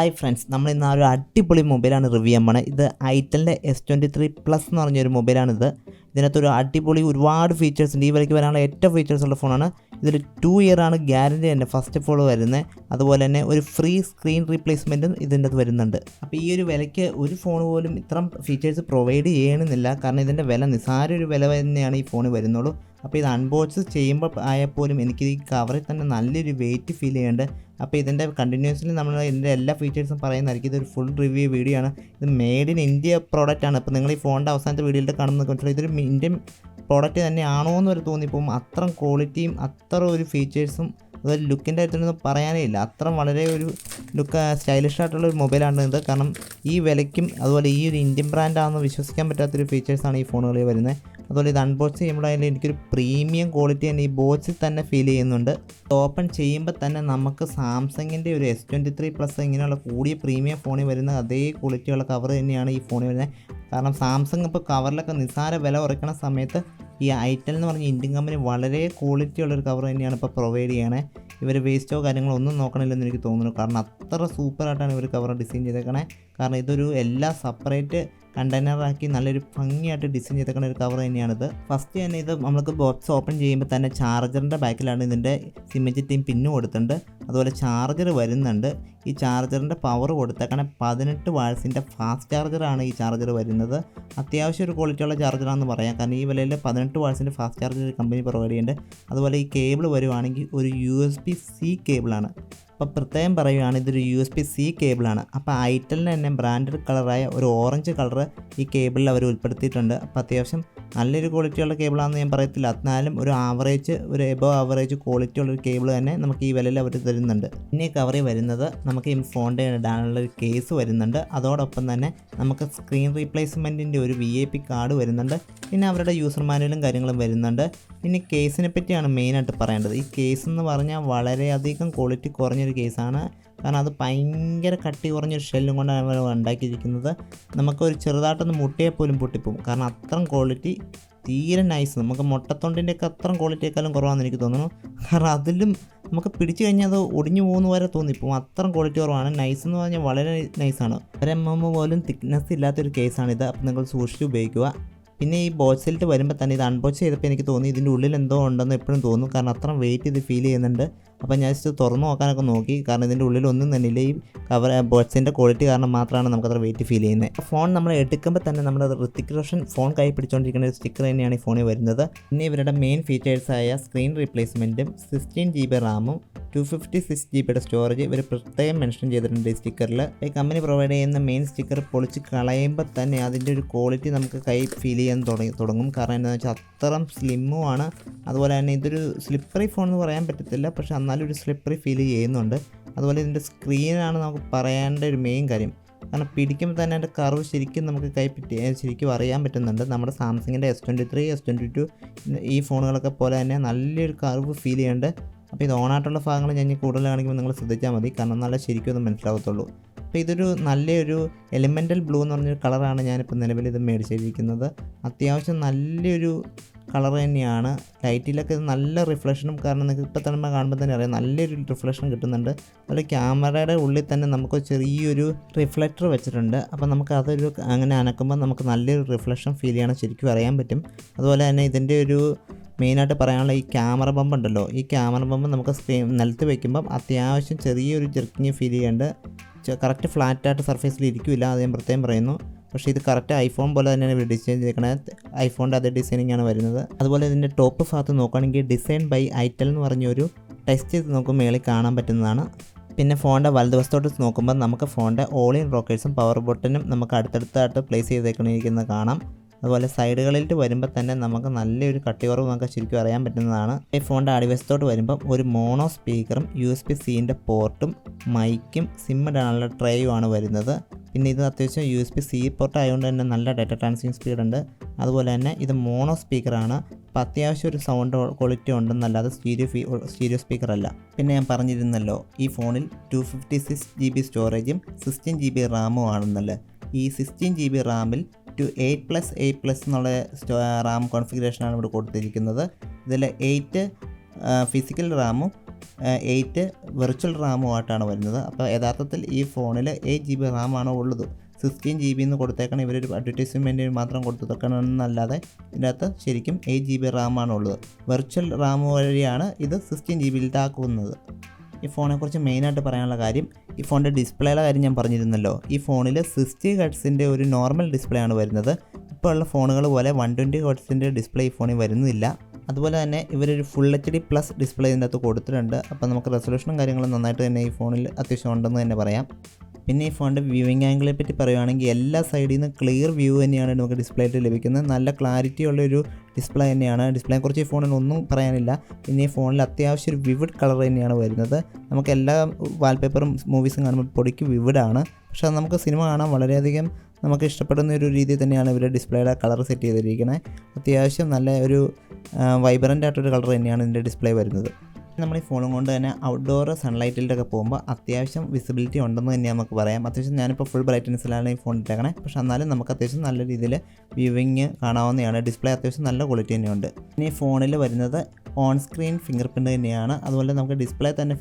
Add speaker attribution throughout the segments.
Speaker 1: Hi friends, നമ്മൾ ഇന്ന് ഒരു അടിപൊളി മൊബൈലാണ് റിവ്യൂ ചെയ്യാൻ പോണത്. ഇത് ഐറ്റലിൻ്റെ S23+ എന്ന് പറഞ്ഞൊരു മൊബൈലാണിത്. ഇതിനകത്തൊരു അടിപൊളി ഒരുപാട് ഫീച്ചേഴ്സ് ഉണ്ട്. ഈ വിലയ്ക്ക് വരാനുള്ള ഏറ്റവും ഫീച്ചേഴ്സ് ഉള്ള ഫോണാണ്. ഇതിൽ 2 ഇയർ ആണ് ഗ്യാരണ്ടി തന്നെ ഫസ്റ്റ് ഓഫ് ഓൾ വരുന്നത്. അതുപോലെ തന്നെ ഒരു ഫ്രീ സ്ക്രീൻ റീപ്ലേസ്മെൻറ്റും ഇതിൻ്റെ അത് വരുന്നുണ്ട്. അപ്പോൾ ഈ ഒരു വിലയ്ക്ക് ഒരു ഫോൺ പോലും ഇത്രയും ഫീച്ചേഴ്സ് പ്രൊവൈഡ് ചെയ്യണമെന്നില്ല. കാരണം ഇതിൻ്റെ വില നിസ്സാര ഒരു വില തന്നെയാണ് ഈ ഫോൺ വരുന്നുള്ളൂ. അപ്പോൾ ഇത് അൺബോക്സ് ചെയ്യുമ്പോൾ ആയപ്പോലും എനിക്ക് ഈ കവറിൽ തന്നെ നല്ലൊരു വെയിറ്റ് ഫീൽ ചെയ്യുന്നുണ്ട്. അപ്പോൾ ഇതിൻ്റെ കണ്ടിന്യൂസ്ലി നമ്മൾ ഇതിൻ്റെ എല്ലാ ഫീച്ചേഴ്സും പറയുന്നതായിരിക്കും. ഇതൊരു ഫുൾ റിവ്യൂ വീഡിയോ ആണ്. ഇത് മെയ്ഡ് ഇൻ ഇന്ത്യ പ്രോഡക്റ്റ് ആണ്. അപ്പോൾ നിങ്ങൾ ഈ ഫോണിൻ്റെ അവസാനത്തെ വീഡിയോയിൽ കാണുന്നത് മനസ്സിലായി ഇതൊരു ഇന്ത്യൻ പ്രോഡക്റ്റ് തന്നെയാണോ എന്നൊരു തോന്നിപ്പോവും. അത്ര ക്വാളിറ്റിയും അത്ര ഒരു ഫീച്ചേഴ്സും അതുപോലെ ലുക്കിൻ്റെ കാര്യത്തിലൊന്നും പറയാനേ ഇല്ല. അത്ര വളരെ ഒരു ലുക്ക് സ്റ്റൈലിഷ് ആയിട്ടുള്ള ഒരു മൊബൈലാണ് ഇത്. കാരണം ഈ വിലയ്ക്കും അതുപോലെ ഈ ഒരു ഇന്ത്യൻ ബ്രാൻഡാണെന്ന് വിശ്വസിക്കാൻ പറ്റാത്തൊരു ഫീച്ചേഴ്സാണ് ഈ ഫോണുകളിൽ വരുന്നത്. അതുപോലെ ഇത് അൺബോക്സ് ചെയ്യുമ്പോൾ അതിൽ എനിക്കൊരു പ്രീമിയം ക്വാളിറ്റി തന്നെ ഈ ബോക്സിൽ തന്നെ ഫീൽ ചെയ്യുന്നുണ്ട്. ഓപ്പൺ ചെയ്യുമ്പോൾ തന്നെ നമുക്ക് സാംസങ്ങിൻ്റെ ഒരു S23+ ഇങ്ങനെയുള്ള കൂടിയ പ്രീമിയം ഫോണിൽ വരുന്ന അതേ ക്വാളിറ്റിയുള്ള കവർ തന്നെയാണ് ഈ ഫോണിൽ വരുന്നത്. കാരണം സാംസങ് ഇപ്പോൾ കവറിലൊക്കെ നിസ്സാര വില കുറയ്ക്കണ സമയത്ത് ഈ ഐറ്റൽ എന്ന് പറഞ്ഞ ഇന്ത്യൻ കമ്പനി വളരെ ക്വാളിറ്റി ഉള്ളൊരു കവർ തന്നെയാണ് ഇപ്പോൾ പ്രൊവൈഡ് ചെയ്യണേ. ഇവർ വേസ്റ്റോ കാര്യങ്ങളോ ഒന്നും നോക്കണില്ലെന്ന് എനിക്ക് തോന്നുന്നു. കാരണം അത്ര സൂപ്പറായിട്ടാണ് ഇവർ കവർ ഡിസൈൻ ചെയ്തേക്കണേ. കാരണം ഇതൊരു എല്ലാ സെപ്പറേറ്റ് കണ്ടെയ്നറാക്കി നല്ലൊരു ഭംഗിയായിട്ട് ഡിസൈൻ ചെയ്തേക്കുന്ന ഒരു കവർ തന്നെയാണിത്. ഫസ്റ്റ് തന്നെ ഇത് നമുക്ക് ബോക്സ് ഓപ്പൺ ചെയ്യുമ്പോൾ തന്നെ ചാർജറിൻ്റെ ബാക്കിലാണ് ഇതിൻ്റെ സിമജിറ്റിയും പിന്നും കൊടുത്തിട്ടുണ്ട്. അതുപോലെ ചാർജർ വരുന്നുണ്ട്. ഈ ചാർജറിൻ്റെ പവർ കൊടുത്തേക്കണേ 18 വാട്ട്സിൻ്റെ ഫാസ്റ്റ് ചാർജറാണ് ഈ ചാർജർ വരുന്നത്. അത്യാവശ്യം ഒരു ക്വാളിറ്റിയുള്ള ചാർജറാണെന്ന് പറയാം. കാരണം ഈ വിലയിൽ 18 വാട്ട്സിൻ്റെ ഫാസ്റ്റ് ചാർജർ കമ്പനി പ്രൊവൈഡ് ചെയ്യുന്നുണ്ട്. അതുപോലെ ഈ കേബിൾ വരുവാണെങ്കിൽ ഒരു USB-C കേബിളാണ്. അപ്പോൾ പ്രത്യേകം പറയുകയാണ് ഇതൊരു USB-C കേബിളാണ്. അപ്പോൾ ഐറ്റലിന് തന്നെ ബ്രാൻഡഡ് കളറായ ഒരു ഓറഞ്ച് കളർ ഈ കേബിളിൽ അവർ ഉൾപ്പെടുത്തിയിട്ടുണ്ട്. അപ്പോൾ അത്യാവശ്യം നല്ലൊരു ക്വാളിറ്റിയുള്ള കേബിളാണെന്ന് ഞാൻ പറയത്തില്ല. എന്നാലും ഒരു ആവറേജ് ഒരു എബോ ആവറേജ് ക്വാളിറ്റി ഉള്ളൊരു കേബിൾ തന്നെ നമുക്ക് ഈ വിലയിൽ അവർ തരുന്നുണ്ട്. പിന്നെ കവറിൽ വരുന്നത് നമുക്ക് ഈ ഫോണിൻ്റെ ഇടാനുള്ള ഒരു കേസ് വരുന്നുണ്ട്. അതോടൊപ്പം തന്നെ നമുക്ക് സ്ക്രീൻ റീപ്ലേസ്മെൻറ്റിൻ്റെ ഒരു VIP കാർഡ് വരുന്നുണ്ട്. പിന്നെ അവരുടെ യൂസർ മാനുവലും കാര്യങ്ങളും വരുന്നുണ്ട്. പിന്നെ കേസിനെ പറ്റിയാണ് മെയിനായിട്ട് പറയേണ്ടത്. ഈ കേസ് എന്ന് പറഞ്ഞാൽ വളരെയധികം ക്വാളിറ്റി കുറഞ്ഞൊരു കേസാണ്. കാരണം അത് ഭയങ്കര കട്ടി കുറഞ്ഞൊരു ഷെല്ലും കൊണ്ടാണ് അവർ ഉണ്ടാക്കിയിരിക്കുന്നത്. നമുക്കൊരു ചെറുതായിട്ടൊന്ന് മുട്ടിയാൽ പോലും പൊട്ടിപ്പോവും. കാരണം അത്രയും ക്വാളിറ്റി തീരെ നൈസ്. നമുക്ക് മുട്ടത്തൊണ്ടിൻ്റെയൊക്കെ അത്രയും ക്വാളിറ്റിയേക്കാളും കുറവാണെന്ന് എനിക്ക് തോന്നുന്നു. കാരണം അതിലും നമുക്ക് പിടിച്ചു കഴിഞ്ഞാൽ അത് ഒടിഞ്ഞു പോകുന്ന വരെ തോന്നിപ്പോവും. അത്രയും ക്വാളിറ്റി കുറവാണ്. നൈസ് എന്ന് പറഞ്ഞാൽ വളരെ നൈസാണ്. 1 mm പോലും തിക്നെസ് ഇല്ലാത്തൊരു കേസാണിത്. അപ്പോൾ നിങ്ങൾ സൂക്ഷിച്ച് ഉപയോഗിക്കുക. പിന്നെ ഈ ബോക്സിലിട്ട് വരുമ്പോൾ തന്നെ ഇത് അൺബോക്സ് ചെയ്തപ്പോൾ എനിക്ക് തോന്നി ഇതിൻ്റെ ഉള്ളിൽ എന്തോ ഉണ്ടെന്ന് എപ്പോഴും തോന്നും. കാരണം അത്രയും വെയിറ്റ് ഇത് ഫീൽ ചെയ്യുന്നുണ്ട്. അപ്പോൾ ഞാൻ ജസ്റ്റ് തുറന്നു നോക്കാനൊക്കെ നോക്കി. കാരണം ഇതിൻ്റെ ഉള്ളിൽ ഒന്നും തന്നെ ഇല്ല. ഈ കവർ ബോക്സിൻ്റെ ക്വാളിറ്റി കാരണം മാത്രമാണ് നമുക്കത്ര വെയിറ്റ് ഫീൽ ചെയ്യുന്നത്. ഫോൺ നമ്മൾ എടുക്കുമ്പോൾ തന്നെ നമ്മുടെ ഋത്തിക് റോഷൻ ഫോൺ കൈ പിടിച്ചുകൊണ്ടിരിക്കുന്ന ഒരു സ്റ്റിക്കർ തന്നെയാണ് ഈ ഫോണിൽ വരുന്നത്. പിന്നെ ഇവരുടെ മെയിൻ ഫീച്ചേഴ്സായ സ്ക്രീൻ റീപ്ലേസ്മെൻറ്റും 16 GB റാമും 256 GB സ്റ്റോറേജ് ഇവർ പ്രത്യേകം മെൻഷൻ ചെയ്തിട്ടുണ്ട് ഈ സ്റ്റിക്കറിൽ. ഈ കമ്പനി പ്രൊവൈഡ് ചെയ്യുന്ന മെയിൻ സ്റ്റിക്കർ പൊളിച്ച് കളയുമ്പോൾ തന്നെ അതിൻ്റെ ഒരു ക്വാളിറ്റി നമുക്ക് കൈ ഫീൽ ചെയ്യാൻ തുടങ്ങും. കാരണം എന്താണെന്ന് വെച്ചാൽ അത്രയും സ്ലിമ്മുമാണ്. അതുപോലെ തന്നെ ഇതൊരു സ്ലിപ്പറി ഫോൺ എന്ന് പറയാൻ പറ്റത്തില്ല, പക്ഷേ എന്നാലും ഒരു സ്ലിപ്പറി ഫീൽ ചെയ്യുന്നുണ്ട്. അതുപോലെ ഇതിൻ്റെ സ്ക്രീനാണ് നമുക്ക് പറയേണ്ട ഒരു മെയിൻ കാര്യം. കാരണം പിടിക്കുമ്പോൾ തന്നെ അതിൻ്റെ കർവ് ശരിക്കും നമുക്ക് ശരിക്കും അറിയാൻ പറ്റുന്നുണ്ട്. നമ്മുടെ സാംസങ്ങിൻ്റെ S23, S22 ഈ ഫോണുകളൊക്കെ പോലെ തന്നെ നല്ലൊരു കർവ് ഫീൽ ചെയ്യുന്നുണ്ട്. അപ്പോൾ ഇത് ഓണായിട്ടുള്ള ഭാഗങ്ങൾ ഞാൻ കൂടുതൽ കാണിക്കുമ്പോൾ നിങ്ങൾ ശ്രദ്ധിച്ചാൽ മതി. കാരണം നല്ല ശരിക്കും ഒന്ന് മനസ്സിലാകത്തുള്ളൂ. അപ്പോൾ ഇതൊരു നല്ലൊരു എലിമെൻ്റൽ ബ്ലൂ എന്ന് പറഞ്ഞൊരു കളറാണ് ഞാനിപ്പോൾ നിലവിൽ ഇത് മേടിച്ചിരിക്കുന്നത്. അത്യാവശ്യം നല്ലൊരു കളർ തന്നെയാണ്. ലൈറ്റിലൊക്കെ ഇത് നല്ല റിഫ്ലക്ഷനും, കാരണം നിങ്ങൾക്ക് ഇപ്പോൾ തന്നെ കാണുമ്പോൾ തന്നെ അറിയാം നല്ലൊരു റിഫ്ലക്ഷൻ കിട്ടുന്നുണ്ട്. അതുപോലെ ക്യാമറയുടെ ഉള്ളിൽ തന്നെ നമുക്ക് ചെറിയൊരു റിഫ്ലക്ടർ വെച്ചിട്ടുണ്ട്. അപ്പോൾ നമുക്ക് അതൊരു അങ്ങനെ അനക്കുമ്പോൾ നമുക്ക് നല്ലൊരു റിഫ്ലക്ഷൻ ഫീൽ ചെയ്യണം ശരിക്കും അറിയാൻ പറ്റും. അതുപോലെ തന്നെ ഇതിൻ്റെ ഒരു മെയിനായിട്ട് പറയാനുള്ള ഈ ക്യാമറ ബമ്പ് ഉണ്ടല്ലോ, ഈ ക്യാമറ ബമ്പ് നമുക്ക് നിലത്ത് വയ്ക്കുമ്പം അത്യാവശ്യം ചെറിയൊരു ജെർക്കിങ് ഫീൽ ചെയ്യുന്നുണ്ട്. കറക്റ്റ് ഫ്ലാറ്റായിട്ട് സർഫേസിൽ ഇരിക്കില്ല, അത് ഞാൻ പ്രത്യേകം പറയുന്നു. പക്ഷേ ഇത് കറക്റ്റ് ഐഫോൺ പോലെ തന്നെയാണ് ഇവർ ഡിസൈൻ ചെയ്തിരിക്കുന്നത്. ഐഫോണിൻ്റെ അതേ ഡിസൈനിങ് ആണ് വരുന്നത്. അതുപോലെ ഇതിൻ്റെ ടോപ്പ് ഭാഗത്ത് നോക്കുകയാണെങ്കിൽ ഡിസൈൻ ബൈ ഐറ്റൽ എന്ന് പറഞ്ഞൊരു ടെക്സ്റ്റ് ചെയ്ത് നോക്കുമ്പോൾ മേളിൽ കാണാൻ പറ്റുന്നതാണ്. പിന്നെ ഫോണിൻ്റെ വലതുവശത്തോട്ട് നോക്കുമ്പോൾ നമുക്ക് ഫോണിൻ്റെ ഓൾ ഇൻ റോക്കേഴ്സും പവർ ബട്ടണും നമുക്ക് അടുത്തടുത്തായിട്ട് പ്ലേസ് ചെയ്തേക്കുന്നത് കാണാം. അതുപോലെ സൈഡുകളിൽ വരുമ്പോൾ തന്നെ നമുക്ക് നല്ലൊരു കട്ടികുറവ് നമുക്ക് ശരിക്കും അറിയാൻ പറ്റുന്നതാണ്. ഈ ഫോണിൻ്റെ അടിവശത്തോട്ട് വരുമ്പം ഒരു മോണോ സ്പീക്കറും USB-Cൻ്റെ പോർട്ടും മൈക്കും സിം ഇടാനുള്ള ട്രേയുമാണ് വരുന്നത്. പിന്നെ ഇത് അത്യാവശ്യം USB-C പോർട്ട് ആയതുകൊണ്ട് തന്നെ നല്ല ഡാറ്റ ട്രാൻസ്മിഷൻ സ്പീഡ് ഉണ്ട്. അതുപോലെ തന്നെ ഇത് മോണോ സ്പീക്കറാണ്. അപ്പോൾ അത്യാവശ്യം ഒരു സൗണ്ട് ക്വാളിറ്റി ഉണ്ടെന്നല്ലാതെ സ്റ്റീരിയോ സ്പീക്കറല്ല. പിന്നെ ഞാൻ പറഞ്ഞിരുന്നല്ലോ ഈ ഫോണിൽ 256 GB സ്റ്റോറേജും 16 GB റാമും ആണെന്നല്ലേ. ഈ 16 GB റാമിൽ 8+8+ എന്നുള്ള റാം കോൺഫിഗറേഷനാണ് ഇവിടെ കൊടുത്തിരിക്കുന്നത്. ഇതിൽ 8 ഫിസിക്കൽ റാമും 8 വെർച്വൽ റാമുമായിട്ടാണ് വരുന്നത്. അപ്പോൾ യഥാർത്ഥത്തിൽ ഈ ഫോണിൽ 8 GB റാമാണോ ഉള്ളത്, 16 GB എന്ന് കൊടുത്തേക്കണം. ഇവരൊരു അഡ്വർടൈസ്മെൻറ്റിന് മാത്രം കൊടുത്തേക്കണമെന്നല്ലാതെ ഇതിനകത്ത് ശരിക്കും 8 GB റാമാണ് ഉള്ളത്. വെർച്വൽ റാം വഴിയാണ് ഇത് 16 GB ഈ ഫോണെക്കുറിച്ച് മെയിനായിട്ട് പറയാനുള്ള കാര്യം, ഈ ഫോണിൻ്റെ ഡിസ്പ്ലേയുടെ കാര്യം ഞാൻ പറഞ്ഞിരുന്നല്ലോ. ഈ ഫോണിൽ 60 ഹെർട്സിൻ്റെ ഒരു നോർമൽ ഡിസ്പ്ലേ ആണ് വരുന്നത്. ഇപ്പോൾ ഉള്ള ഫോണുകൾ പോലെ 120 ഹെർട്സിൻ്റെ ഡിസ്പ്ലേ ഈ ഫോണിൽ വരുന്നില്ല. അതുപോലെ തന്നെ ഇവരൊരു ഫുൾ HD പ്ലസ് ഡിസ്പ്ലേ ഇതിൻ്റെ അകത്ത് കൊടുത്തിട്ടുണ്ട്. അപ്പോൾ നമുക്ക് റെസൊല്യൂഷനും കാര്യങ്ങളും നന്നായിട്ട് തന്നെ ഈ ഫോണിൽ അത്യാവശ്യം ഉണ്ടെന്ന് തന്നെ പറയാം. പിന്നെ ഈ ഫോണിൻ്റെ വ്യൂവിങ് ആംഗിളെ പറ്റി പറയുകയാണെങ്കിൽ എല്ലാ സൈഡിൽ നിന്ന് ക്ലിയർ വ്യൂ തന്നെയാണ് നമുക്ക് ഡിസ്പ്ലേയിൽ ലഭിക്കുന്നത്. നല്ല ക്ലാരിറ്റി ഉള്ളൊരു ഡിസ്പ്ലേ തന്നെയാണ്. ഡിസ്പ്ലേയെക്കുറിച്ച് ഈ ഫോണിൽ ഒന്നും പറയാനില്ല. പിന്നെ ഈ ഫോണിൽ അത്യാവശ്യം ഒരു വിവിഡ് കളർ തന്നെയാണ് വരുന്നത്. നമുക്ക് എല്ലാ വാൾപേപ്പറും മൂവീസും കാണുമ്പോൾ പൊടിക്ക് വിവിഡാണ്. പക്ഷേ അത് നമുക്ക് സിനിമ കാണാൻ വളരെയധികം നമുക്ക് ഇഷ്ടപ്പെടുന്ന ഒരു രീതിയിൽ തന്നെയാണ് ഇവർ ഡിസ്പ്ലേയുടെ കളർ സെറ്റ് ചെയ്തിരിക്കുന്നത്. അത്യാവശ്യം നല്ല ഒരു വൈബ്രൻ്റ് ആയിട്ടൊരു കളർ തന്നെയാണ് ഇതിൻ്റെ ഡിസ്പ്ലേ വരുന്നത്. നമ്മൾ ഈ ഫോണും കൊണ്ട് തന്നെ ഔട്ട്ഡോർ സൺലൈറ്റിലൊക്കെ പോകുമ്പോൾ അത്യാവശ്യം വിസിബിലിറ്റി ഉണ്ടെന്ന് തന്നെ നമുക്ക് പറയാം. അത്യാവശ്യം ഞാനിപ്പോൾ ഫുൾ ബ്രൈറ്റ്നസ്സിലാണ് ഈ ഫോൺ ഇട്ടേക്കണേ. പക്ഷേ എന്നാലും നമുക്ക് അത്യാവശ്യം നല്ല രീതിയിൽ വ്യൂവിങ് കാണാവുന്നതാണ്. ഡിസ്പ്ലേ അത്യാവശ്യം നല്ല ക്വാളിറ്റി തന്നെയുണ്ട്. പിന്നെ ഈ ഫോണിൽ വരുന്നത് ഓൺ സ്ക്രീൻ ഫിംഗർ പ്രിൻ്റ് തന്നെയാണ്. അതുപോലെ നമുക്ക് ഡിസ്പ്ലേ തന്നെ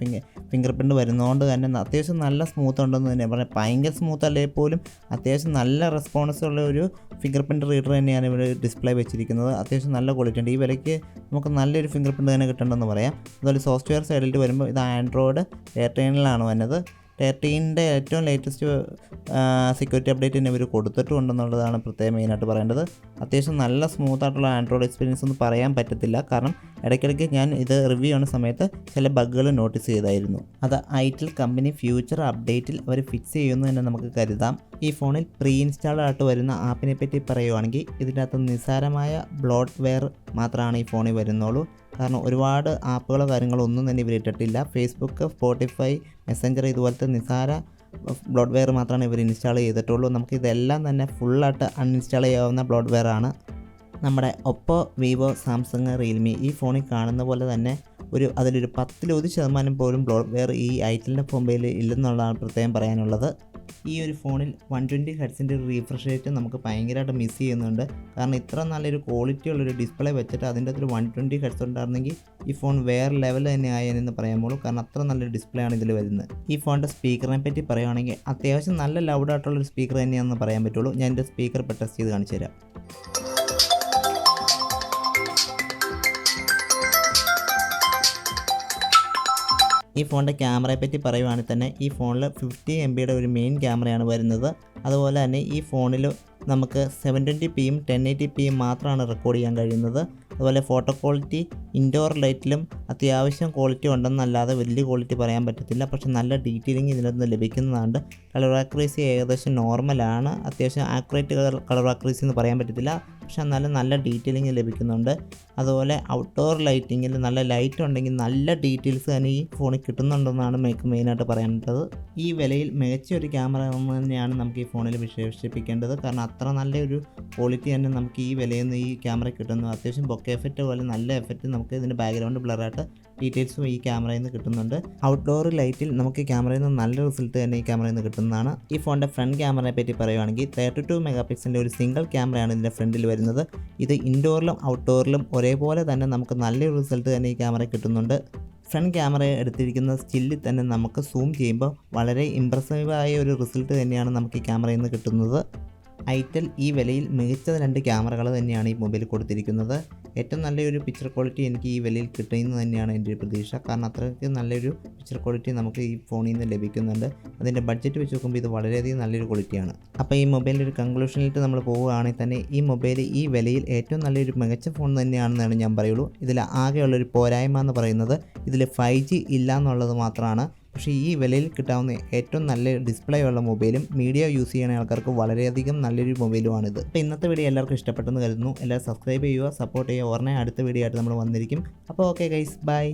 Speaker 1: ഫിംഗർ പ്രിൻ്റ് വരുന്നതുകൊണ്ട് തന്നെ അത്യാവശ്യം നല്ല സ്മൂത്ത് ഉണ്ടെന്ന് തന്നെ പറയാം. ഭയങ്കര സ്മൂത്ത് അല്ലെങ്കിൽ പോലും അത്യാവശ്യം നല്ല റെസ്പോൺസ് ഉള്ള ഒരു ഫിംഗർ പ്രിൻ്റ് റീഡർ തന്നെയാണ് ഇവിടെ ഡിസ്പ്ലേ വെച്ചിരിക്കുന്നത്. അത്യാവശ്യം നല്ല ക്വാളിറ്റി ഉണ്ട്. ഈ വിലയ്ക്ക് നമുക്ക് നല്ലൊരു ഫിംഗർ പ്രിൻ്റ് തന്നെ കിട്ടണമെന്ന് പറയാം. അതുപോലെ സോഫ്റ്റ്വെയർ സൈഡിൽ വരുമ്പോൾ ഇത് ആൻഡ്രോയിഡ് 13 വന്നത്. 13ൻ്റെ ഏറ്റവും ലേറ്റസ്റ്റ് സെക്യൂരിറ്റി അപ്ഡേറ്റ് തന്നെ ഇവർ കൊടുത്തിട്ടുണ്ടെന്നുള്ളതാണ് പ്രത്യേകം മെയിനായിട്ട് പറയേണ്ടത്. അത്യാവശ്യം നല്ല സ്മൂത്തായിട്ടുള്ള ആൻഡ്രോയിഡ് എക്സ്പീരിയൻസ് ഒന്നും പറയാൻ പറ്റത്തില്ല. കാരണം ഇടയ്ക്കിടയ്ക്ക് ഞാൻ ഇത് റിവ്യൂ ചെയ്യുന്ന സമയത്ത് ചില ബഗ്ഗുകൾ നോട്ടീസ് ചെയ്തായിരുന്നു. അത് ഐറ്റൽ കമ്പനി ഫ്യൂച്ചർ അപ്ഡേറ്റിൽ അവർ ഫിക്സ് ചെയ്യുമെന്ന് തന്നെ നമുക്ക് കരുതാം. ഈ ഫോണിൽ പ്രീ ഇൻസ്റ്റാൾഡ് ആയിട്ട് വരുന്ന ആപ്പിനെ പറ്റി പറയുവാണെങ്കിൽ ഇതിനകത്ത് നിസ്സാരമായ ബ്ലോട്ട്വെയർ മാത്രമാണ് ഈ ഫോണിൽ വരുന്നുള്ളൂ. കാരണം ഒരുപാട് ആപ്പുകളോ കാര്യങ്ങളോ ഒന്നും തന്നെ ഇവർ ഇട്ടിട്ടില്ല. ഫേസ്ബുക്ക്, സ്പോട്ടിഫൈ, മെസ്സഞ്ചർ ഇതുപോലത്തെ നിസ്സാര ബ്ലോട്ട്വെയർ മാത്രമാണ് ഇവർ ഇൻസ്റ്റാൾ ചെയ്തിട്ടുള്ളൂ. നമുക്കിതെല്ലാം തന്നെ ഫുള്ളായിട്ട് അൺഇൻസ്റ്റാൾ ചെയ്യാവുന്ന ബ്ലോട്ട്വെയർ ആണ്. നമ്മുടെ ഒപ്പോ, വിവോ, സാംസങ്, റിയൽമി ഈ ഫോണിൽ കാണുന്ന പോലെ തന്നെ അതിലൊരു 10% പോലും ബ്ലോട്ട്വെയർ ഈ ഐറ്റലിൻ്റെ മൊബൈലിൽ ഇല്ലെന്നുള്ളതാണ് പ്രത്യേകം പറയാനുള്ളത്. ഈ ഒരു ഫോണിൽ 120 ഹെർട്സിൻ്റെ ഒരു റീഫ്രഷ് റേറ്റ് നമുക്ക് ഭയങ്കരമായിട്ട് മിസ് ചെയ്യുന്നുണ്ട്. കാരണം ഇത്ര നല്ലൊരു ക്വാളിറ്റി ഉള്ളൊരു ഡിസ്പ്ലേ വെച്ചിട്ട് അതിൻ്റെ അകത്തൊരു 120 ഹെർട്സ് ഉണ്ടായിരുന്നെങ്കിൽ ഈ ഫോൺ വേറെ ലെവൽ തന്നെ ആയെന്ന് പറയാൻ കാരണം അത്ര നല്ലൊരു ഡിസ്പ്ലേ ആണ് ഇതിൽ വരുന്നത്. ഈ ഫോണിൻ്റെ സ്പീക്കറിനെ പറ്റി പറയുകയാണെങ്കിൽ അത്യാവശ്യം നല്ല ലൗഡായിട്ടുള്ളൊരു സ്പീക്കർ തന്നെയാണെന്ന് പറയാൻ പറ്റുള്ളൂ. ഞാൻ എൻ്റെ സ്പീക്കർ ഇപ്പോൾ ടെസ്റ്റ് ചെയ്ത് കാണിച്ചു തരാം. ഈ ഫോണിൻ്റെ ക്യാമറയെ പറ്റി പറയുവാണെങ്കിൽ തന്നെ ഈ ഫോണിൽ 50 MBയുടെ ഒരു മെയിൻ ക്യാമറയാണ് വരുന്നത്. അതുപോലെ തന്നെ ഈ ഫോണിൽ നമുക്ക് 720pയും 1080pയും മാത്രമാണ് റെക്കോർഡ് ചെയ്യാൻ കഴിയുന്നത്. അതുപോലെ ഫോട്ടോ ക്വാളിറ്റി ഇൻഡോർ ലൈറ്റിലും അത്യാവശ്യം ക്വാളിറ്റി ഉണ്ടെന്നല്ലാതെ വലിയ ക്വാളിറ്റി പറയാൻ പറ്റത്തില്ല. പക്ഷെ നല്ല ഡീറ്റെയിലിംഗ് ഇതിനകത്ത് ലഭിക്കുന്നതുകൊണ്ട് കളർ ആക്യുറസി ഏകദേശം നോർമലാണ്. അത്യാവശ്യം ആക്യുറേറ്റ് കളർ ആക്യുറസി എന്ന് പറയാൻ പറ്റത്തില്ല, പക്ഷെ എന്നാലും നല്ല ഡീറ്റെയിലിംഗ് ലഭിക്കുന്നുണ്ട്. അതുപോലെ ഔട്ട്ഡോർ ലൈറ്റിങ്ങിൽ നല്ല ലൈറ്റ് ഉണ്ടെങ്കിൽ നല്ല ഡീറ്റെയിൽസ് തന്നെ ഈ ഫോണിൽ കിട്ടുന്നുണ്ടെന്നാണ് മെയിനായിട്ട് പറയേണ്ടത്. ഈ വിലയിൽ മികച്ച ഒരു ക്യാമറ എന്ന് തന്നെയാണ് നമുക്ക് ഈ ഫോണിൽ വിശേഷിപ്പിക്കേണ്ടത്. കാരണം അത്ര നല്ലൊരു ക്വാളിറ്റി തന്നെ നമുക്ക് ഈ വിലയിൽ നിന്ന് ഈ ക്യാമറ കിട്ടുന്നു. അത്യാവശ്യം ബൊക്കെ എഫക്റ്റ് പോലെ നല്ല എഫക്റ്റ് നമുക്ക് ഇതിൻ്റെ ബാക്ക്ഗ്രൗണ്ട് ബ്ലറായിട്ട് ഡീറ്റെയിൽസും ഈ ക്യാമറയിൽ നിന്ന് കിട്ടുന്നുണ്ട്. ഔട്ട്ഡോർ ലൈറ്റിൽ നമുക്ക് ഈ ക്യാമറയിൽ നിന്ന് നല്ല റിസൾട്ട് തന്നെ ഈ ക്യാമറയിൽ നിന്ന് കിട്ടുന്നതാണ്. ഈ ഫോണിൻ്റെ ഫ്രണ്ട് ക്യാമറയെ പറ്റി പറയുകയാണെങ്കിൽ 32 മെഗാപിക്സലിൻ്റെ ഒരു സിംഗിൾ ക്യാമറയാണ് ഇതിൻ്റെ ഫ്രണ്ടിൽ വരുന്നത്. ഇത് ഇൻഡോറിലും ഔട്ട്ഡോറിലും ഒരേപോലെ തന്നെ നമുക്ക് നല്ലൊരു റിസൾട്ട് തന്നെ ഈ ക്യാമറ കിട്ടുന്നുണ്ട്. ഫ്രണ്ട് ക്യാമറ എടുത്തിരിക്കുന്ന സ്റ്റില്ലിൽ തന്നെ നമുക്ക് സൂം ചെയ്യുമ്പോൾ വളരെ ഇമ്പ്രസീവായ ഒരു റിസൾട്ട് തന്നെയാണ് നമുക്ക് ഈ ക്യാമറയിൽ നിന്ന് കിട്ടുന്നത്. ഐറ്റൽ ഈ വിലയിൽ മികച്ച 2 ക്യാമറകൾ തന്നെയാണ് ഈ മൊബൈൽ കൊടുത്തിരിക്കുന്നത്. ഏറ്റവും നല്ലൊരു പിക്ചർ ക്വാളിറ്റി എനിക്ക് ഈ വിലയിൽ കിട്ടുന്നത് തന്നെയാണ് എൻ്റെ ഒരു പ്രതീക്ഷ. കാരണം അത്രയ്ക്ക് നല്ലൊരു പിക്ചർ ക്വാളിറ്റി നമുക്ക് ഈ ഫോണിൽ നിന്ന് ലഭിക്കുന്നുണ്ട്. അതിൻ്റെ ബഡ്ജറ്റ് വെച്ച് നോക്കുമ്പോൾ ഇത് വളരെയധികം നല്ലൊരു ക്വാളിറ്റിയാണ്. അപ്പോൾ ഈ മൊബൈലിൻ്റെ ഒരു കൺക്ലൂഷനിലേക്ക് നമ്മൾ പോവുകയാണെങ്കിൽ തന്നെ ഈ മൊബൈൽ ഈ വിലയിൽ ഏറ്റവും നല്ലൊരു മികച്ച ഫോൺ തന്നെയാണെന്നാണ് ഞാൻ പറയുള്ളൂ. ഇതിൽ ആകെയുള്ളൊരു പോരായ്മ എന്ന് പറയുന്നത് ഇതിൽ 5G ഇല്ല എന്നുള്ളത് മാത്രമാണ്. പക്ഷേ ഈ വിലയിൽ കിട്ടാവുന്ന ഏറ്റവും നല്ല ഡിസ്പ്ലേ ഉള്ള മൊബൈലും മീഡിയ യൂസ് ചെയ്യുന്ന ആൾക്കാർക്ക് വളരെയധികം നല്ലൊരു മൊബൈലുമാണിത്. അപ്പോൾ ഇന്നത്തെ വീഡിയോ എല്ലാവർക്കും ഇഷ്ടപ്പെട്ടെന്ന് കരുതുന്നു. എല്ലാവരും സബ്സ്ക്രൈബ് ചെയ്യുക, സപ്പോർട്ട് ചെയ്യുക. ഉടനെ അടുത്ത വീഡിയോ ആയിട്ട് നമ്മൾ വന്നിരിക്കും. അപ്പോൾ ഓക്കെ ഗൈസ്, ബൈ.